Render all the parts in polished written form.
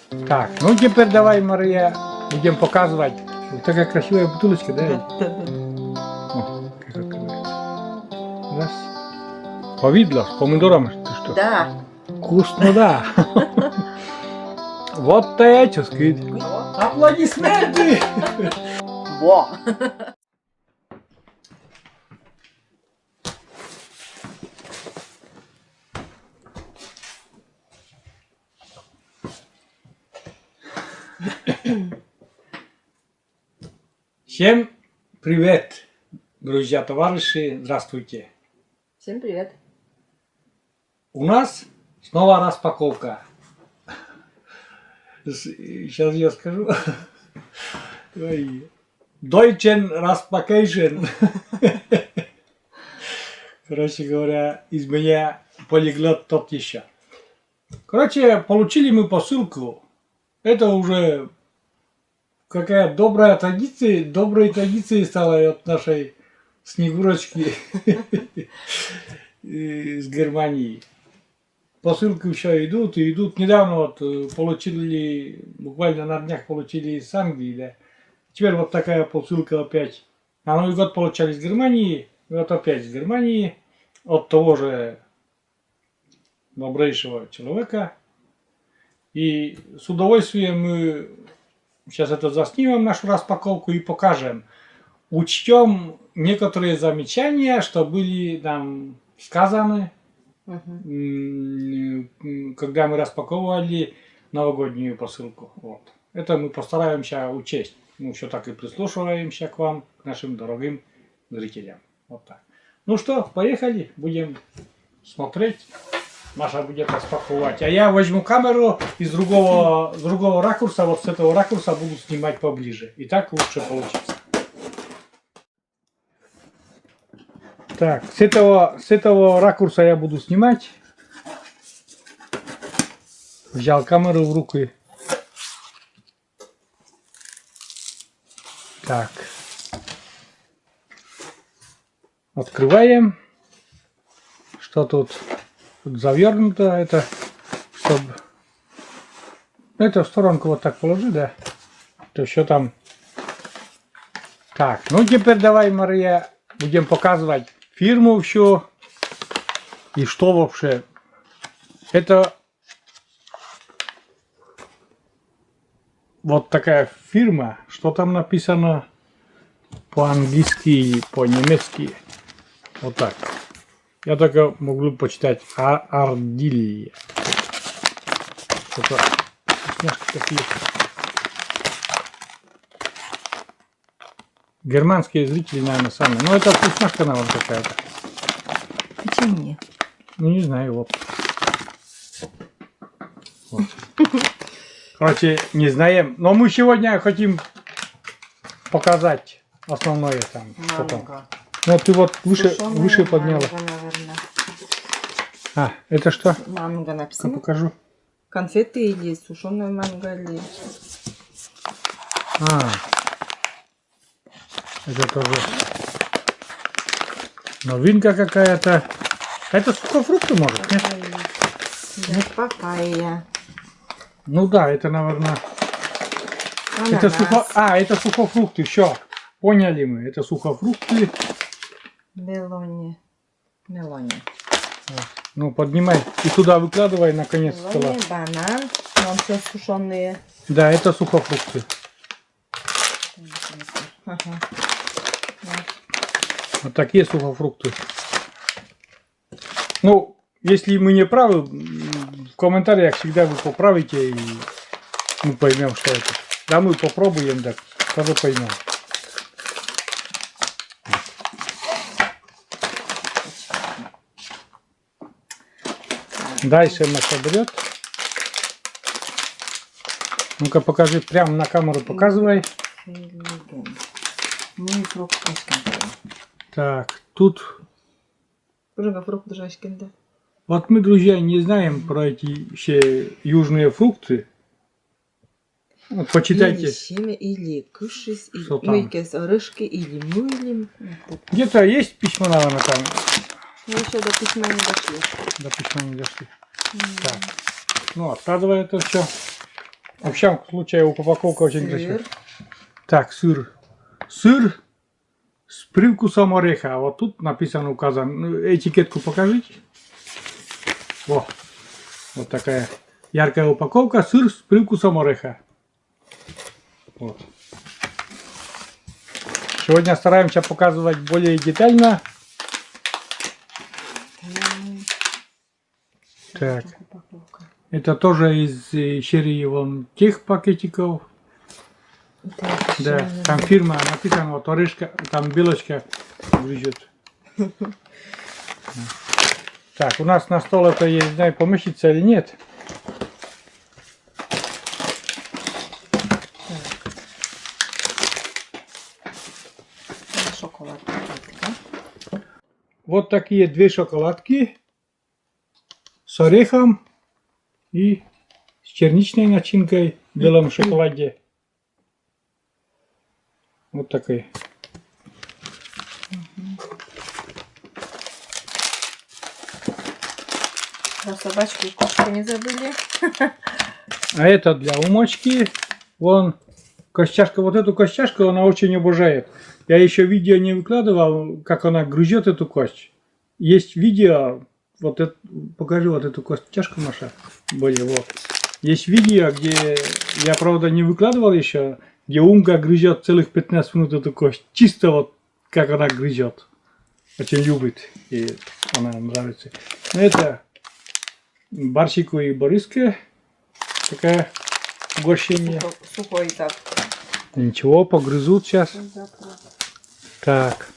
Так, ну теперь давай, Мария, будем показывать. Вот такая красивая бутылочка, да? О, как открывается. Раз. Повидло с помидором, ты что? Да. Вкусно, да. Вот это скид. Аплодисменты! Во. Всем привет, друзья, товарищи, здравствуйте. Всем привет. У нас снова распаковка. Сейчас я скажу. Ой. Deutschen Raspakation. Короче говоря, из меня полиглот тот еще. Короче, получили мы посылку. Это уже какая добрая традиция, доброй традицией стала от нашей Снегурочки из Германии. Посылки еще идут и идут. Недавно вот получили, буквально на днях получили из Англии, да. Теперь вот такая посылка опять. На Новый год получали из Германии, и вот опять из Германии, от того же добрейшего человека. И с удовольствием мы сейчас это заснимем, нашу распаковку, и покажем. Учтем некоторые замечания, что были нам сказаны, когда мы распаковывали новогоднюю посылку. Вот. Это мы постараемся учесть. Мы все так и прислушиваемся к вам, к нашим дорогим зрителям. Вот так. Ну что, поехали, будем смотреть. Маша будет распаковывать. А я возьму камеру из другого ракурса, вот с этого ракурса буду снимать поближе. И так лучше получится. Так, с этого ракурса я буду снимать. Взял камеру в руки. Так. Открываем. Что тут? Тут завернуто это, чтобы... Это в сторонку вот так положи, да? То все там... Так, ну теперь давай, Мария, будем показывать фирму все. И что вообще. Это вот такая фирма. Что там написано по-английски или по-немецки. Вот так. Я только могу почитать Ардилья. Это вкусняшки такие. Германские зрители, наверное, сами. Но это вкусняшка, наверное, какая-то. Печенье. Ну, не знаю, вот. Вот. Короче, не знаем. Но мы сегодня хотим показать основное там. Что там. Ну, ты вот выше подняла. Наверное. А, это что? Манго написано. Покажу. Конфеты или сушеная манго или... А, это тоже новинка какая-то. Это сухофрукты, может, нет? Да, папайя. Ну да, это, наверное... Ананас. Это сухофрукты, все. Поняли мы, это сухофрукты. Мелони. Ну, поднимай и туда выкладывай на конец стола. Мелони, банан. Вон все сушеные. Да, это сухофрукты. Ага. Вот такие сухофрукты. Ну, если мы не правы, в комментариях всегда вы поправите, и мы поймем, что это. Да, мы попробуем, так тоже поймем. Дальше Маша берет. Ну-ка покажи, прямо на камеру показывай. Так, тут... Вот мы, друзья, не знаем про эти все южные фрукты. Вот, почитайте. Или семя, или кушис, или Что там? мыкес, орешки, или муйлим. Где-то есть письма, наверное, там. Мы еще до письма не дошли. До письма не дошли. Так. Ну, откладывай это все. В общем случае упаковка очень красивая. Сыр. Так, сыр. Сыр с привкусом ореха. Вот тут написано, указано. Ну, этикетку покажите. Во. Вот такая яркая упаковка. Сыр с привкусом ореха. Вот. Сегодня стараемся показывать более детально. Так. Упаковка. Это тоже из серии вон тех пакетиков. Да, там фирма написано, вот орешка, там белочка грызет. Так, у нас на стол это, я не знаю, поместится или нет. Шоколадка. Вот такие две шоколадки с орехом и с черничной начинкой в белом шоколаде. Вот такой. Про собачку и кошку не забыли. А это для умочки. Вон костяшка, вот эту костяшку она очень обожает. Я еще видео не выкладывал, как она грызет эту кость. Есть видео, вот это, покажи вот эту костяшку, Маша. Более, вот. Есть видео, где я, правда, не выкладывал еще, где Умка грызет целых 15 минут эту кость. Чисто вот как она грызет. Очень любит. И она нравится. Но это Барсику и Бориске. Такая угощение. Сухой так. Ничего, погрызут сейчас. Так.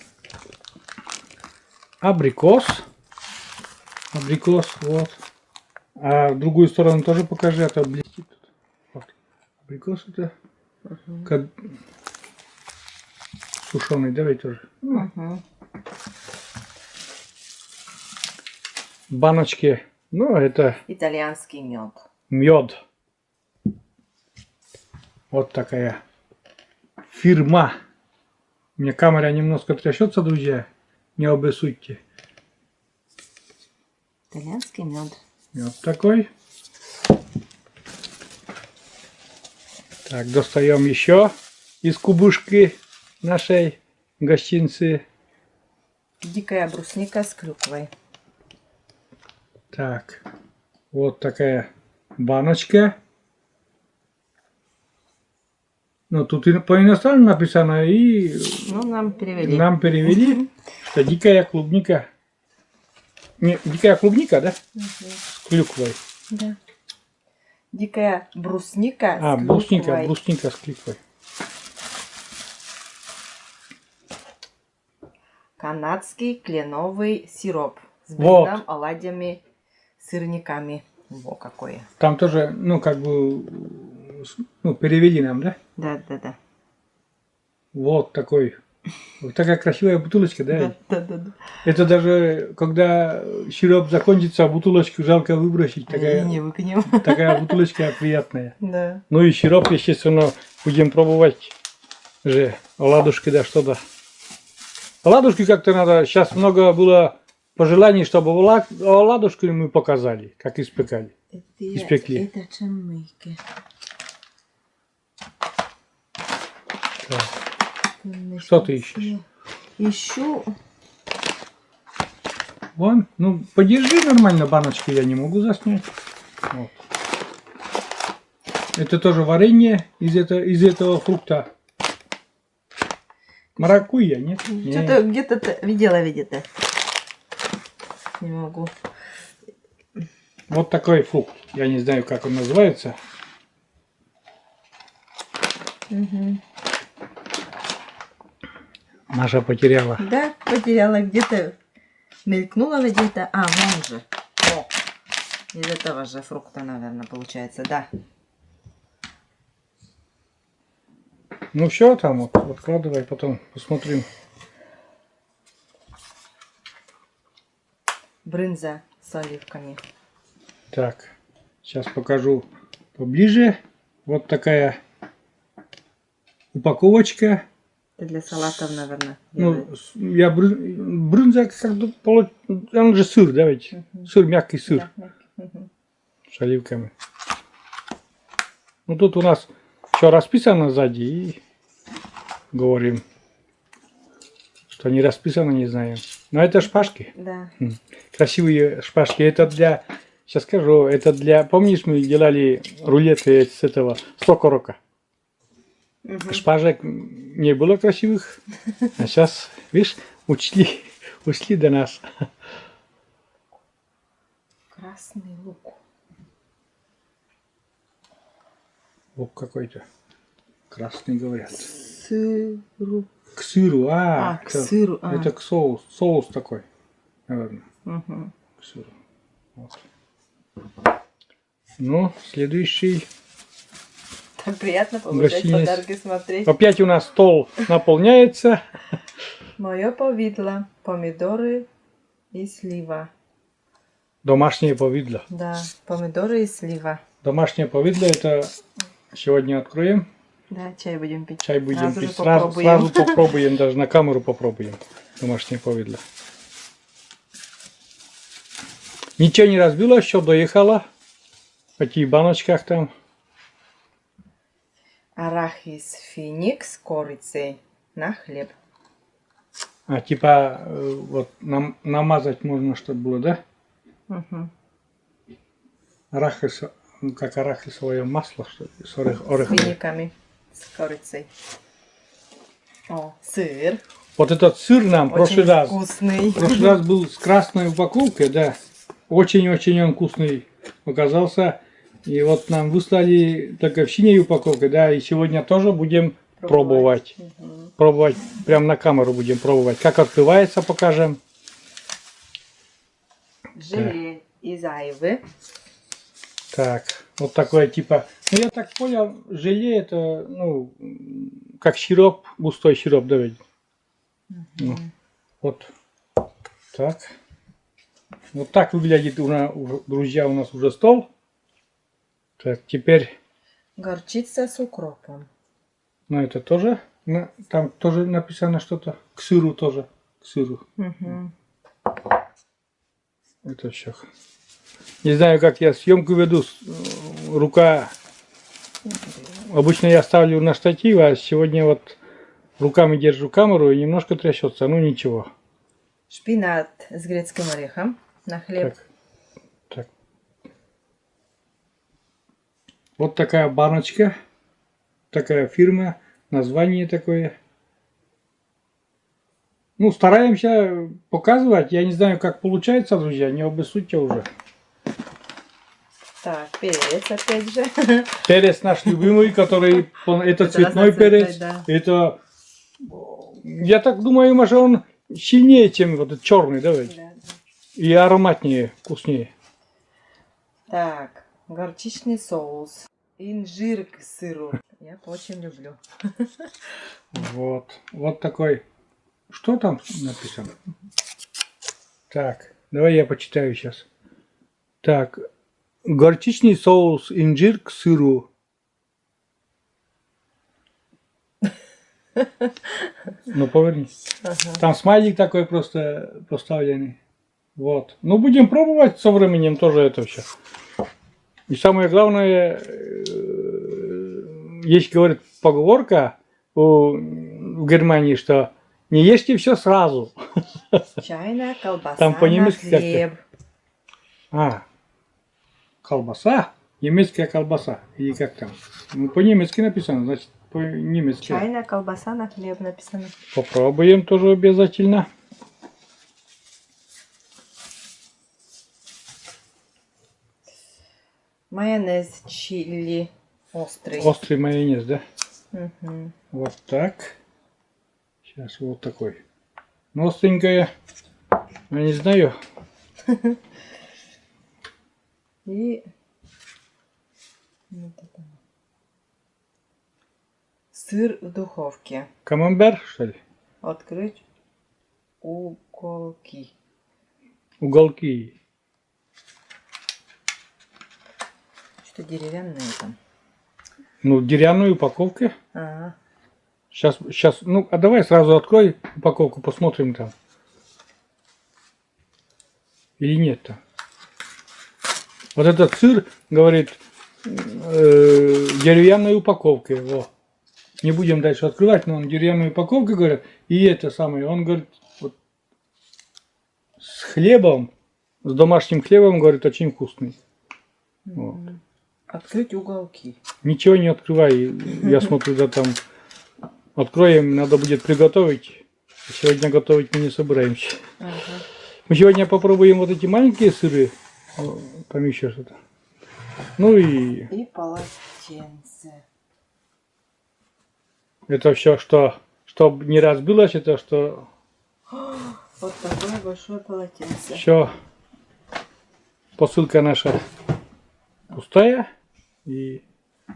Абрикос. Абрикос, вот. А в другую сторону тоже покажи, а то блестит. Вот. Абрикос это как сушеный, давай тоже. Баночки. Ну, это Итальянский мед. мед. Вот такая фирма. У меня камера немножко трясется, друзья. Не обессудьте. Итальянский мед. Вот такой. Так, достаем еще из кубышки нашей гостинцы. Дикая брусника с клюквой. Так, вот такая баночка. Ну, тут и по-иностранному написано, и Ну, нам перевели. нам перевели, что дикая клубника. Не, дикая клубника, да? С клюквой. Да. Дикая брусника А, с брусника, клюквой. брусника с клюквой. Канадский кленовый сироп с Вот. блином, оладьями, сырниками. Во, какое. Там тоже, ну, как бы, ну, перевели нам, да? Да. Вот такой. Вот такая красивая бутылочка, да? Да. Это даже, когда сироп закончится, бутылочку жалко выбросить. Не выкинем. Такая бутылочка приятная. Да. Ну и сироп, естественно, будем пробовать же. Оладушки, да, что-то. Оладушки как-то надо. Сейчас много было пожеланий, чтобы оладушки мы показали, как испекали. Испекли. Это чемыки. Так. Что ты ищешь? Ищу. Вон, ну подержи нормально баночку, я не могу заснять. Вот. Это тоже варенье из этого фрукта. Маракуйя, нет? Что-то где-то видела. Не могу. Вот такой фрукт. Я не знаю, как он называется. Угу. Маша потеряла. Да, потеряла где-то. Мелькнула где-то. А, вон же. О, из этого же фрукта, наверное, получается, да. Ну все, там вот откладывай, потом посмотрим. Брынза с оливками. Так, сейчас покажу поближе. Вот такая упаковочка. Это для салатов, наверное. Ну, я брынза, как бы, он же сыр, давайте. Сыр, мягкий сыр Да. с оливками. Ну тут у нас все расписано сзади и говорим, что не расписано, не знаем. Но это шпажки. Да. Красивые шпажки. Это для, сейчас скажу, это для, помнишь, мы делали рулеты с этого, с окорока. Шпажек не было красивых, а сейчас, видишь, ушли до нас. Красный лук. Лук какой-то. Красный, говорят. Сыру. К сыру, К сыру. это к соус. Соус такой, наверное. Угу. К сыру. Вот. Ну, следующий. Так приятно получать Гостиниц. подарки, смотреть. Опять у нас стол наполняется. Мое повидло, помидоры и слива. Домашнее повидло. Да, помидоры и слива. Домашнее повидло это сегодня откроем. Да, чай будем пить. Чай будем Сразу пить. же Сразу попробуем, даже на камеру попробуем. Домашнее повидло. Ничего не разбила, еще доехала. В каких баночках там. Арахис финик с курицей на хлеб. А типа вот намазать можно, чтобы было, да? Угу. Арахис, как арахисовое масло, что ли, с С орехом. финиками, с курицей. О, сыр. Вот этот сыр нам в прошлый раз. Вкусный. В прошлый раз был с красной упаковкой, да. Очень-очень он вкусный оказался. И вот нам выслали только в синей упаковке, да. И сегодня тоже будем пробовать. Угу. Пробовать. Прям на камеру будем пробовать. Как открывается, покажем. Желе из айвы. Так, вот такое типа. Ну я так понял, желе это, ну, как сироп, густой сироп, да ведь? Ну, вот так. Вот так выглядит, друзья, у нас уже стол. Так, теперь, Горчица с укропом. ну это тоже, там тоже написано что-то, к сыру тоже, к сыру. Угу. Это все. Не знаю, как я съемку веду, рука, обычно я ставлю на штатив, а сегодня вот руками держу камеру и немножко трясется, ну ничего. Шпинат с грецким орехом на хлеб. Так. Вот такая баночка, такая фирма, название такое. Ну, стараемся показывать, я не знаю, как получается, друзья, не обессудьте уже. Так, перец опять же. Перец наш любимый, который, это цветной разноцветный, перец, да. это, я так думаю, может он сильнее, чем вот этот черный, давайте. Да, да. И ароматнее, вкуснее. Так, горчичный соус. Инжир к сыру. Я очень люблю. Вот, вот такой. Что там написано? Так, давай я почитаю сейчас. Так, горчичный соус, инжир к сыру. Ну, поверни. Ага. Там смайлик такой просто поставленный. Вот. Ну, будем пробовать со временем тоже это все. И самое главное, есть, говорит, поговорка в Германии, что не ешьте все сразу. Чайная колбаса Там по-немецки на хлеб. Колбаса? Немецкая колбаса. Или как там? Ну, по-немецки написано, значит, по-немецки. Чайная колбаса на хлеб написано. Попробуем тоже обязательно. Майонез чили острый. Острый майонез, да? Угу. Вот так. Сейчас вот такой. Ну, остренькая. Я не знаю. И вот это. Сыр в духовке. Камамбер, что ли? Открыть уголки. Уголки. Что деревянное там? Ну, деревянную упаковку. Ага. Сейчас, ну, а давай сразу открой упаковку, посмотрим там. Или нет там. Вот этот сыр, говорит, деревянной упаковкой. Во. Не будем дальше открывать, но он деревянной упаковкой, говорят. И это самое, он говорит, вот, с хлебом, с домашним хлебом, говорит, очень вкусный. Вот. Открыть уголки. Ничего не открывай. Я смотрю, да там откроем, надо будет приготовить. Сегодня готовить мы не собираемся. Ага. Мы сегодня попробуем вот эти маленькие сыры. Там еще что-то. Ну и И полотенце. это все, что чтобы не разбилось, это что Вот такое большое полотенце. все посылка наша пустая. И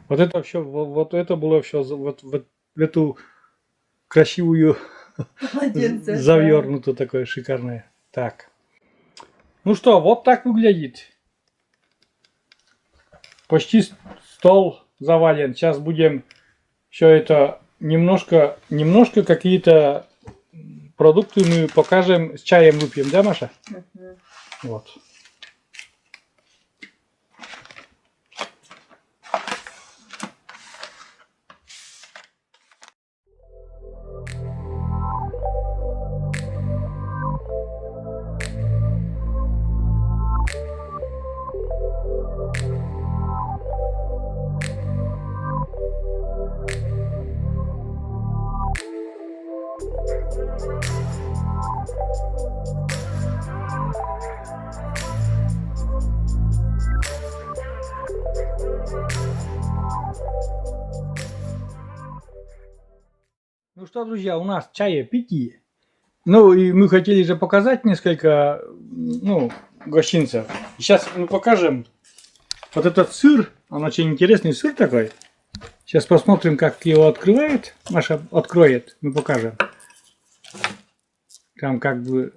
вот это все, вот это было все вот в эту красивую Полотенце. завернуто такое шикарное. Так. Ну что, вот так выглядит. Почти стол завален. Сейчас будем все это немножко какие-то продукты мы покажем, с чаем выпьем, да, Маша? Угу. Вот. Ну что, друзья, у нас чаепитие. Ну и мы хотели же показать несколько, ну, гостинцев. Сейчас мы покажем вот этот сыр. Он очень интересный сыр такой. Сейчас посмотрим, как его открывает. Маша откроет, мы покажем. Там как бы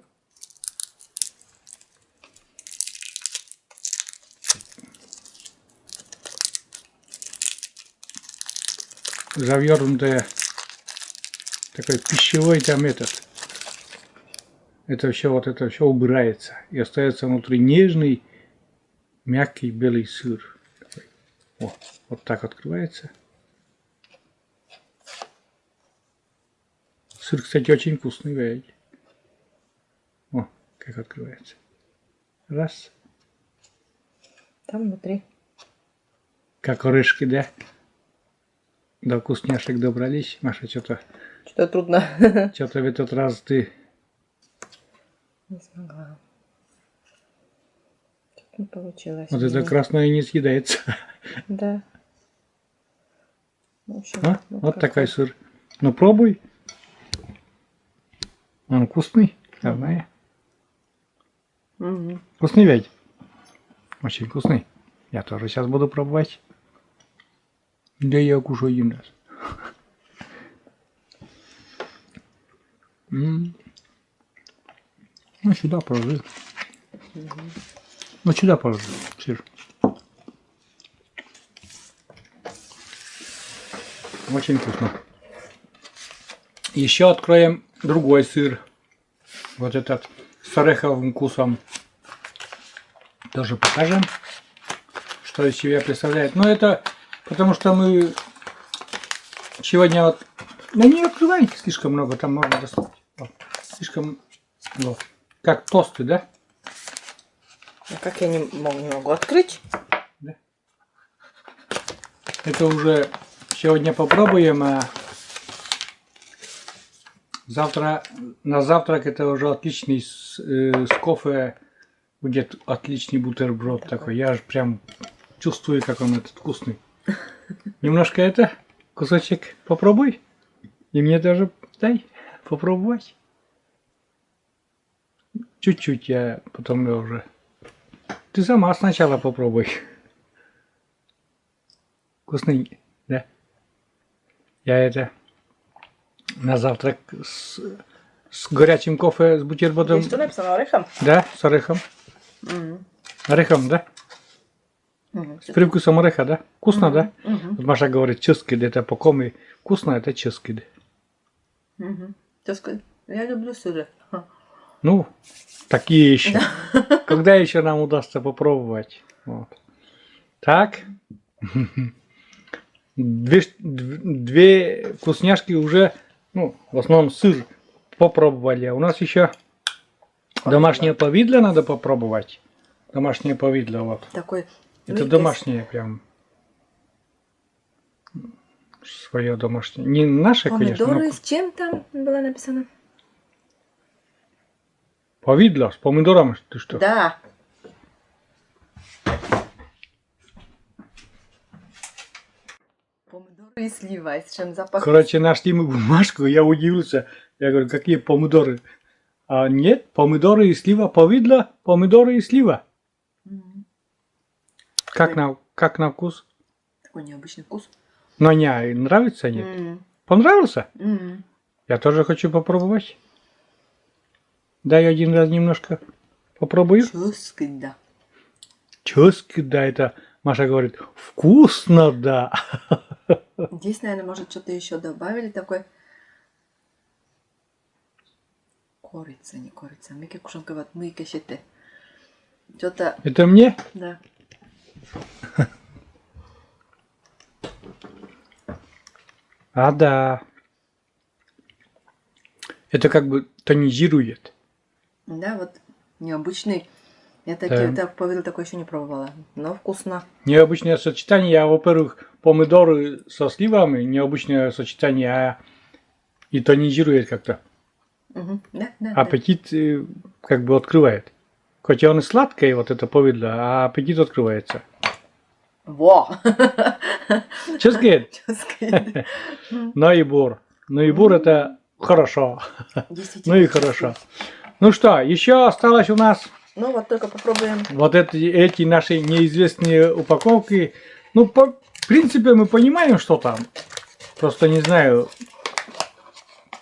завернутая такой пищевой там этот. Это все убирается. И остается внутри нежный, мягкий белый сыр. О, вот так открывается. Сыр, кстати, очень вкусный, видите. О, как открывается. Раз. Там внутри. Как орешки, да? До вкусняшек добрались. Маша, что-то трудно. в этот раз ты... Не смогла. Не получилось. Вот это красное не съедается. Да. В общем, А? Вот такой сыр. Ну, пробуй. Он вкусный. Давай. Угу. Вкусный ведь? Очень вкусный. Я тоже сейчас буду пробовать. Да я кушаю один раз. Ну, сюда положи. Ну, сюда положи сыр. Очень вкусно. Еще откроем другой сыр. Вот этот с ореховым вкусом. Тоже покажем, что из себя представляет. Но это потому что мы сегодня вот... Да не открывайте слишком много, там можно достать. Вот. Слишком... Вот. Как тосты, да? А как я не могу открыть? Да. Это уже сегодня попробуем, а завтра на завтрак это уже отличный с кофе будет отличный бутерброд такой. Я аж прям чувствую, как он этот вкусный. Немножко это кусочек попробуй. И мне тоже дай попробовать. Чуть-чуть я потом я уже. Ты сама сначала попробуй. Вкусный, да? Я это на завтрак с горячим кофе, с бутербродом. Что написано орехом? Да, с орехом. Орехом, да? С привкусом ореха, да? Вкусно, да? Вот Маша говорит, ческид, это покоми. Вкусно, это ческид. Ческид. Я люблю сыры. Ну, такие еще. Когда еще нам удастся попробовать? Вот. Так. Две вкусняшки уже, ну, в основном сыр попробовали. А у нас еще домашнее повидло надо попробовать. Домашнее повидло, вот. Такой. Это домашнее прям. Свое домашнее. Не наше, конечно. Помидоры Но с чем там было написано? повидло с помидорами, ты что? Да. Помидоры и слива, и с чем запах. Короче, нашли мы бумажку, я удивился. Я говорю, какие помидоры? А нет, помидоры и слива, повидло, помидоры и слива. Мгм. Как на вкус? Такой необычный вкус. Но не нравится, нет? М. Понравился? М. Я тоже хочу попробовать. Дай один раз немножко попробую. Чёрский, да. Чёрский, да, это Маша говорит, вкусно, да. Здесь, наверное, может, что-то еще добавили такой. Корица, не корица. Меки кушанка мы кешите. Что-то, Это мне? да. А, да. Это как бы тонизирует. Да, вот необычный. Я Да. так повидло такое еще не пробовала. Но вкусно. Необычное сочетание, во-первых, помидоры со сливами, необычное сочетание, и тонизирует как-то. Мгм. Да, да, да. Аппетит как бы открывает. Хотя он и сладкое, вот это повидло, а аппетит открывается. Во! Ческает? Чёрский. Наибор. Наибор это хорошо. Действительно. Ну и хорошо. Ну что, еще осталось у нас Ну вот только попробуем. вот эти наши неизвестные упаковки. Ну, в принципе, мы понимаем, что там. Просто не знаю,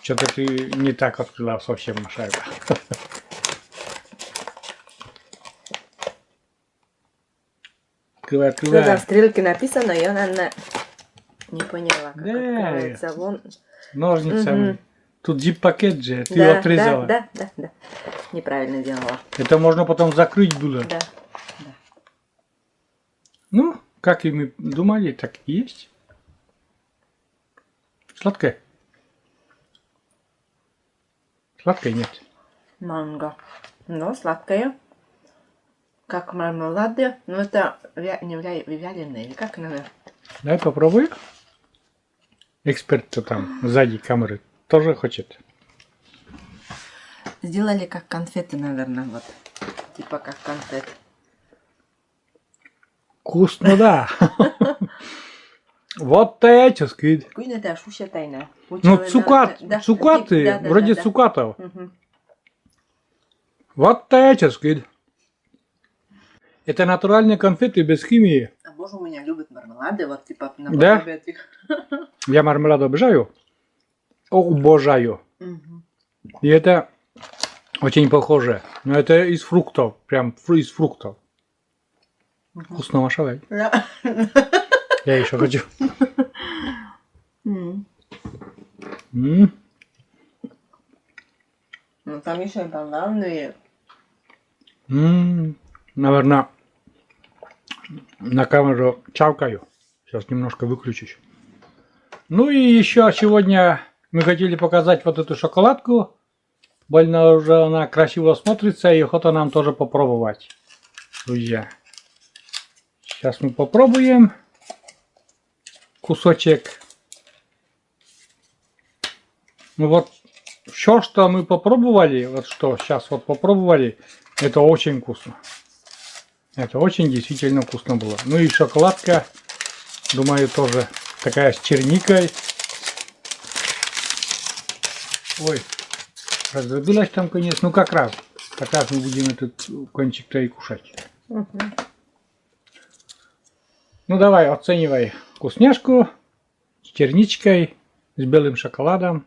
что-то ты не так открыла совсем, Маша. Открывай, Что там открывай. стрелки написано, я, наверное, не поняла, как Да. открывается. Вон. Ножницами. Мгм. Тут зип-пакет же, ты Да, отрезала. да. Неправильно делала. Это можно потом закрыть было. Да. Ну, как и мы думали, так и есть. Сладкое? Сладкое нет. Манго. Но сладкое. Как мармелады. Но это не вяленые. Или как, наверное? Дай попробую. Эксперт кто там сзади камеры тоже хочет. Сделали как конфеты, наверное, вот. Типа как конфет. Вкусно, да. Вот это скид. Куйна да, шуша тайна. Ну, цукаты, вроде цукатов. Вот это скид. Это натуральные конфеты без химии. А боже, у меня любят мармелады, вот типа Да? наподобие этих. Я мармелад обожаю. Обожаю. Мгм. И это очень похоже. Но это из фруктов. Прям из фруктов. Вкусно, Маша. Да. Я еще хочу. М. М. Ну там еще и бананы. Наверное, на камеру чавкаю. Сейчас немножко выключусь. Ну и еще сегодня мы хотели показать вот эту шоколадку. Больно уже она красиво смотрится, и охота нам тоже попробовать, друзья. Сейчас мы попробуем кусочек. Ну вот, все, что мы попробовали, вот что сейчас вот попробовали, это очень вкусно. Это очень действительно вкусно было. Ну и шоколадка, думаю, тоже такая с черникой. Ой, раздробилась там конец. Ну как раз мы будем этот кончик-то и кушать. Мгм. Ну давай, оценивай вкусняшку с черничкой, с белым шоколадом.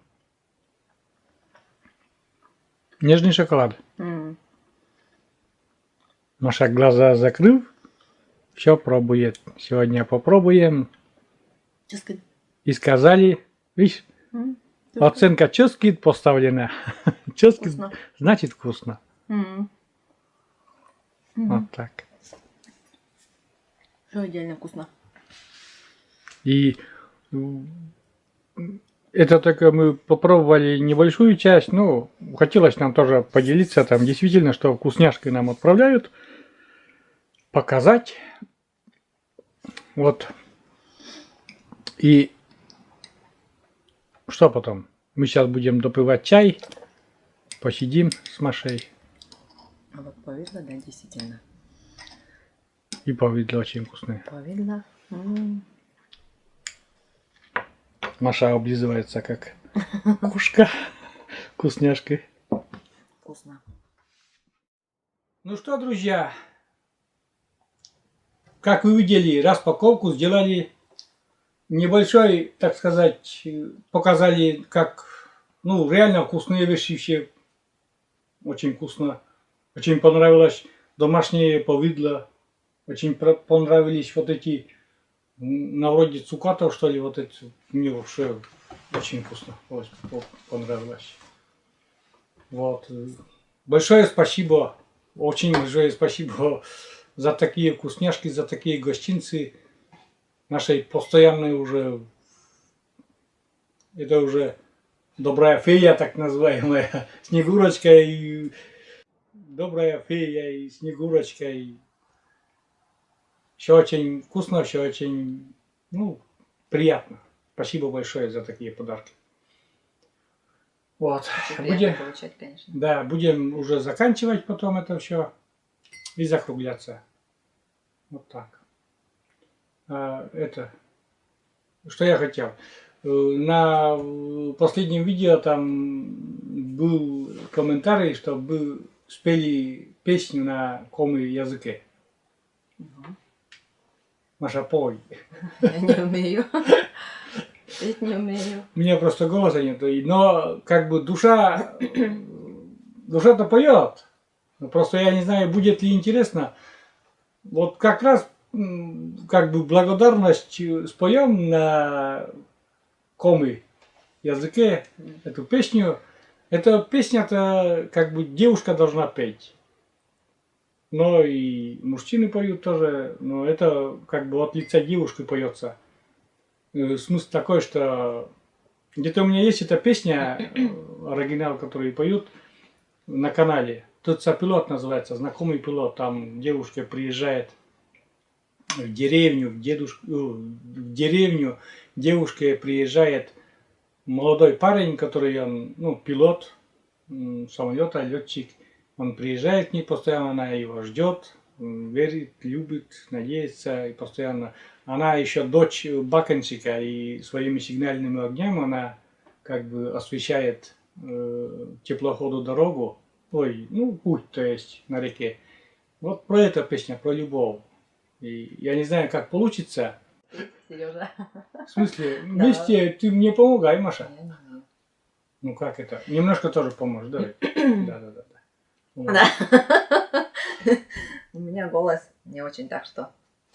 Нежный шоколад. М. Маша глаза закрыв, все пробует. Сегодня попробуем. Чёрский. И сказали, видишь, М. оценка чёскит поставлена. Чёскит Вкусно. значит вкусно. М. Мгм. Вот так. Всё идеально вкусно. И это только мы попробовали небольшую часть, ну, хотелось нам тоже поделиться, там действительно, что вкусняшки нам отправляют, показать. Вот. И что потом? Мы сейчас будем допивать чай, посидим с Машей. А вот повидло, да, действительно. И повидло очень вкусное. Повидло. Маша облизывается как кошка вкусняшкой. Вкусно. Ну что, друзья, как вы видели, распаковку сделали небольшой, так сказать, показали, как, ну, реально вкусные вещи все. Очень вкусно. Очень понравилось домашнее повидло. Очень понравились вот эти, на вроде цукатов, что ли, вот эти. Мне вообще очень вкусно. Понравилось. Вот. Большое спасибо. Очень большое спасибо за такие вкусняшки, за такие гостинцы. Нашей постоянной уже, это уже добрая фея, так называемая, Снегурочка, и добрая фея, и Снегурочка, и все очень вкусно, все очень, ну, приятно. Спасибо большое за такие подарки. Вот. Будем получать, конечно. Да, будем уже заканчивать потом это все и закругляться. Вот так. Это, что я хотел. На последнем видео там был комментарий, что вы спели песню на каком языке. Маша, пой. Я не умею. Петь не умею. У меня просто голоса нет. Но как бы душа, душа-то поет. Просто я не знаю, будет ли интересно. Вот как раз как бы благодарность споем на коми языке эту песню. Эта песня-то как бы девушка должна петь. Но и мужчины поют тоже. Но это как бы от лица девушки поется. Смысл такой, что где-то у меня есть эта песня, оригинал, который поют на канале. Тут пилот называется, знакомый пилот. Там девушка приезжает в деревню, в деревню девушке приезжает молодой парень, который он, ну, пилот самолета, летчик. Он приезжает к ней постоянно, она его ждет, верит, любит, надеется и постоянно. Она еще дочь бакенщика, и своими сигнальными огнями она как бы освещает теплоходу дорогу. Ой, ну путь, то есть на реке. Вот про эту песню, про любовь. И я не знаю, как получится. Сережа. В смысле, вместе ты мне помогай, Маша. Я не знаю. Ну как это? Немножко тоже поможешь, давай. Да. Вот. Да. У меня голос не очень, так что.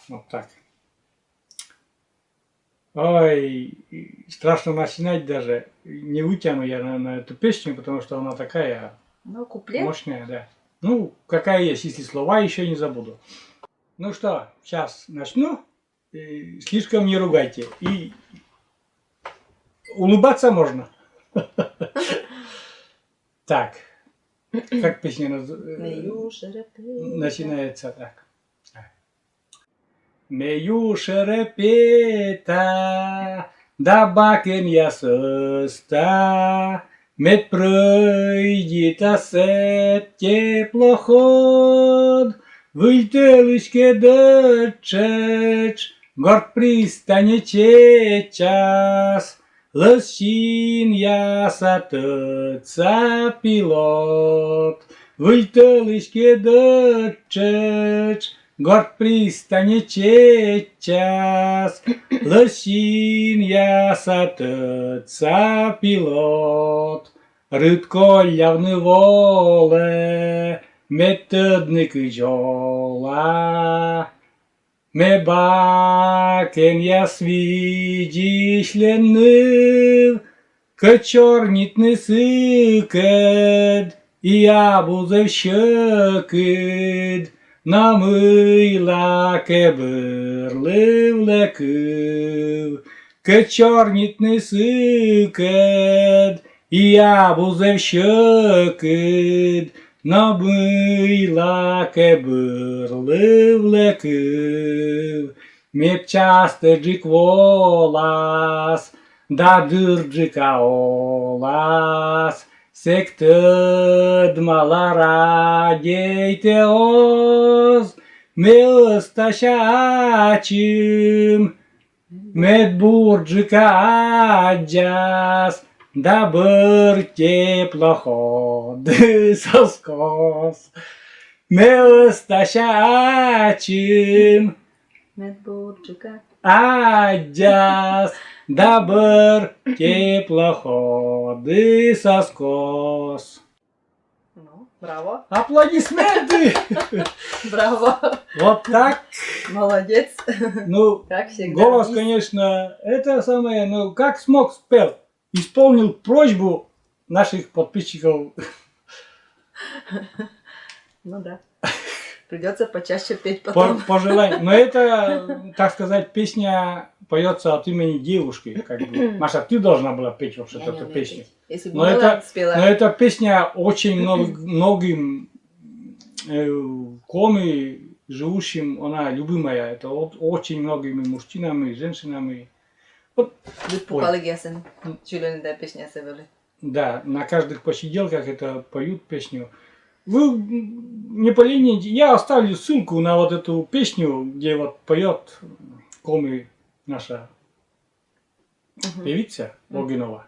Вот так. Ой, страшно начинать даже. Не вытяну я на эту песню, потому что она такая Ну, куплет. мощная, да. Ну, какая есть, если слова еще не забуду. Ну что, сейчас начну. Слишком не ругайте. И улыбаться можно. Так. Как песня начинается так. Мею шерепета, да бакен я соста, мед пройдет сет теплоход, вылетелышке дочеч, горд пристане час, лосин я сатыца пилот, вылетелышке дочеч, горд пристане час, лосин я сатыца пилот, рыбко явны воле, методник жола, ме бакен я свидишленный, кочорнитный сыкед, и я бузов щекед, на мила кеберлив лекив, ке чорнітний сикед, і я бузев щекид, на мила кеберлив лекив, мепчасте джик волас, да дырджика олас, сектед малара дейте оз, меостащачим, медбурджика аджас, да быр теплоходы соскос, меостащачим, Медбурджика. аджас, да быр теплоходы соскос. Ну, браво. Аплодисменты! Браво. Вот так. Молодец. Ну, Как всегда. голос, конечно, это самое, ну, как смог, спел. Исполнил просьбу наших подписчиков. Ну да. Придется почаще петь потом. По желанию. Но это, так сказать, песня поется от имени девушки. Как бы. Маша, ты должна была петь вообще Я не эту умею песню. петь. Если бы Но Мила спела. Но эта песня очень многим коми живущим, она любимая. Это очень многими мужчинами, женщинами. Вот, Nyt pukalle jäsen. Julian tämä песня севели. да, на каждых посиделках это поют песню. Вы не поленитесь, я оставлю ссылку на вот эту песню, где вот поет коми наша певица Логинова.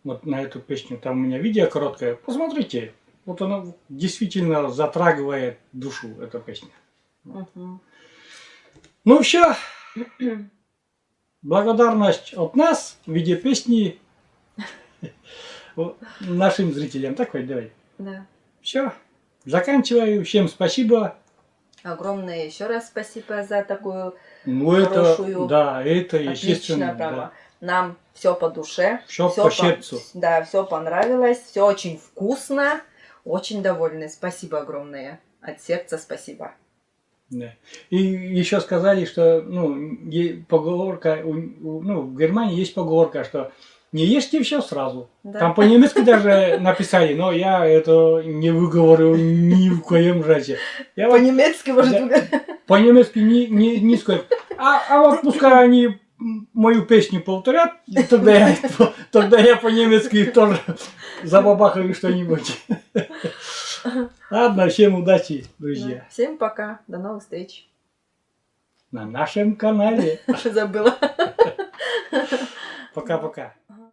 Вот на эту песню. Там у меня видео короткое. Посмотрите. Вот она действительно затрагивает душу, эта песня. Ну все. Благодарность от нас в виде песни нашим зрителям. Так вот, давай. Да. Все. Заканчиваю. Всем спасибо. Огромное еще раз спасибо за такую Ну хорошую, это, да, это отличная естественно. программа. Нам все по душе. Все по сердцу. Да, все понравилось. Все очень вкусно. Очень довольны. Спасибо огромное. От сердца спасибо. Да. И еще сказали, что поговорка, ну, в Германии есть поговорка, что не ешьте все сразу. Да. Там по-немецки даже написали, но я это не выговорю ни в коем разе. Я вот По-немецки, может, да, по-немецки не скажу. А вот пускай они мою песню повторят, тогда я по-немецки тоже забабахаю что-нибудь. Ладно, всем удачи, друзья. Всем пока. До новых встреч. На нашем канале. Забыла. Пока-пока. Ага.